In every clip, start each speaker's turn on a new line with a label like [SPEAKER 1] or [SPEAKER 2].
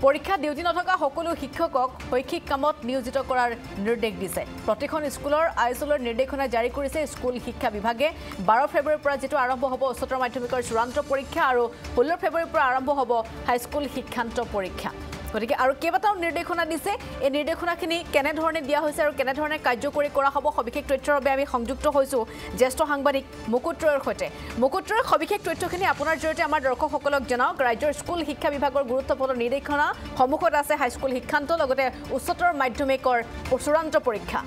[SPEAKER 1] পৰীক্ষা ডিউটি নথকা সকলো শিক্ষকক শৈক্ষিক কামত নিয়োজিত কৰাৰ নিৰ্দেশ দিছে প্ৰতিখন স্কুলৰ আইচলৰ নিৰ্দেশনা জাৰি কৰিছে স্কুল শিক্ষা বিভাগে 12 ফেব্ৰুৱাৰীৰ পৰা যেটো আৰম্ভ হ'ব উচ্চতৰ মাধ্যমিকৰ চূড়ান্ত পৰীক্ষা আৰু 16 ফেব্ৰুৱাৰীৰ পৰা আৰম্ভ হ'ব হাইস্কুল শিক্ষান্ত পৰীক্ষা গতিকে আৰু কেইবাটাও নিৰ্দেশনা দিছে এই নিৰ্দেশনাখিনি কেনে ধৰণে দিয়া হৈছে আৰু কেনে ধৰণে কাৰ্যকৰী কৰা হ'ব সবিশেষ তথ্যৰ বাবে আমি সংযুক্ত হৈছো জ্যেষ্ঠ সাংবাদিক মুকুটৰ সৈতে মুকুটৰ সবিশেষ তথ্যখিনি আপোনাৰ জৰিয়তে আমাৰ দৰ্শকসকলক জনাওক ৰাজ্যৰ স্কুল শিক্ষা বিভাগৰ গুৰুত্বপূৰ্ণ নিৰ্দেশনা সন্মুখত আছে হাইস্কুল শিক্ষান্ত লগতে উচ্চতৰ মাধ্যমিকৰ চূড়ান্ত পৰীক্ষা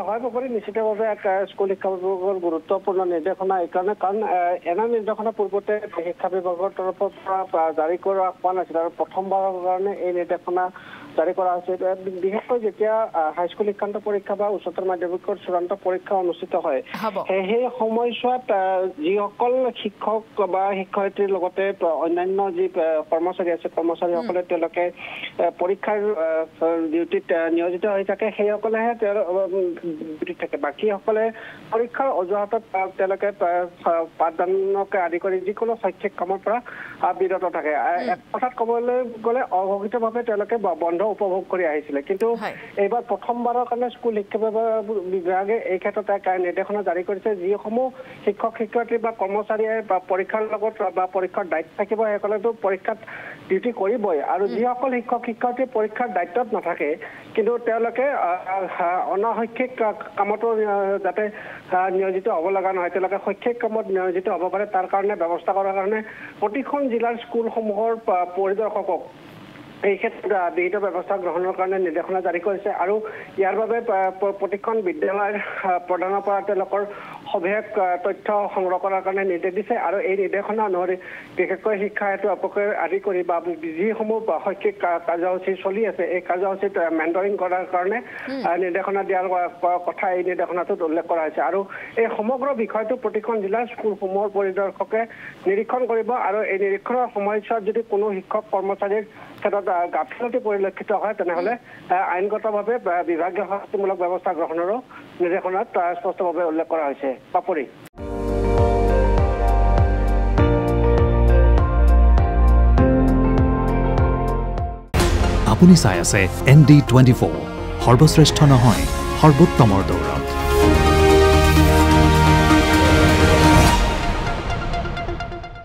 [SPEAKER 2] হয় বাবুৰি নিশ্চিতভাৱে স্কুল শিক্ষা বিভাগৰ গুৰুত্বপূৰ্ণ নিৰ্দেশনা এইকাৰণে কাৰণ এনে নিৰ্দেশনা পূৰ্বতে শিক্ষা বিভাগৰ তৰফৰ পৰা জাৰি কৰা হোৱা নাছিল আৰু প্ৰথমবাৰৰ কাৰণে এই নিৰ্দেশনা জাৰি কৰা হৈছে বিশেষকৈ যেতিয়া হাইস্কুল শিক্ষান্ত পৰীক্ষা বা উচ্চতৰ মাধ্যমিকৰ চূড়ান্ত পৰীক্ষা অনুষ্ঠিত হয় সেই সময়ছোৱাত যিসকল শিক্ষক বা শিক্ষয়িত্ৰীৰ লগতে অন্যান্য যি কৰ্মচাৰী আছে কৰ্মচাৰীসকলে তেওঁলোকে পৰীক্ষাৰ ডিউটিত নিয়োজিত হৈ থাকে সেইসকলেহে ডিউটিত থাকে বাকীসকলে পৰীক্ষাৰ অজুহাতত তেওঁলোকে পাঠদানকে আদি কৰি যিকোনো শৈক্ষিক কামৰ পৰা বিৰত থাকে এক কথাত ক'বলৈ গ'লে অঘোষিতভাৱে তেওঁলোকে বন্ধ উপভোগ কৰি আহিছিলে কিন্তু এইবাৰ প্ৰথমবাৰৰ কাৰণে স্কুল শিক্ষা বিভাগে এই ক্ষেত্ৰত এক নিৰ্দেশনা জাৰি কৰিছে যিসমূহ শিক্ষক শিক্ষয়িত্ৰী বা কৰ্মচাৰীয়ে বা পৰীক্ষাৰ লগত বা পৰীক্ষাৰ দায়িত্ব থাকিব সেইসকলেতো পৰীক্ষাত ডিউটি কৰিবই আৰু যিসকল শিক্ষক শিক্ষয়িত্ৰী পৰীক্ষাৰ দায়িত্বত নাথাকে কিন্তু তেওঁলোকে অনাশৈক্ষিক কামতো যাতে নিয়োজিত হ'ব লগা নহয় তেওঁলোকে শৈক্ষিক কামত নিয়োজিত হ'ব পাৰে তাৰ কাৰণে ব্যৱস্থা কৰাৰ কাৰণে প্ৰতিখন জিলাৰ স্কুলসমূহৰ পৰিদৰ্শকক এই ক্ষেত্ৰত বিহিত ব্যৱস্থা গ্ৰহণৰ কাৰণে নিৰ্দেশনা জাৰি কৰিছে আৰু ইয়াৰ বাবে প্ৰতিখন বিদ্যালয়ৰ প্ৰধানৰ পৰা তেওঁলোকৰ সবিশেষ তথ্য সংগ্ৰহ কৰাৰ কাৰণে নিৰ্দেশ দিছে আৰু এই নিৰ্দেশনা অনুসৰি বিশেষকৈ শিক্ষা হেতু অপকাৰ আদি কৰি বা যিসমূহ শৈক্ষিক কাৰ্যসূচী চলি আছে এই কাৰ্যসূচীত মেণ্টৰিং কৰাৰ কাৰণে নিৰ্দেশনা দিয়াৰ কথা এই নিৰ্দেশনাটোত উল্লেখ কৰা হৈছে আৰু এই সমগ্ৰ বিষয়টো প্ৰতিখন জিলাৰ স্কুলসমূহৰ পৰিদৰ্শকে নিৰীক্ষণ কৰিব আৰু এই নিৰীক্ষণৰ সময়ছোৱাত যদি কোনো শিক্ষক কৰ্মচাৰীৰ ক্ষেত্ৰত গাফিলতি পৰিলক্ষিত হয় তেনেহ'লে আইনগতভাৱে বিভাগীয় শাস্তিমূলক ব্যৱস্থা গ্ৰহণৰো নিৰ্দেশনাত স্পষ্টভাৱে উল্লেখ কৰা হৈছে পাপৰি
[SPEAKER 3] আপুনি চাই আছে ND24 সৰ্বশ্ৰেষ্ঠ নহয় সৰ্বোত্তমৰ দৌৰ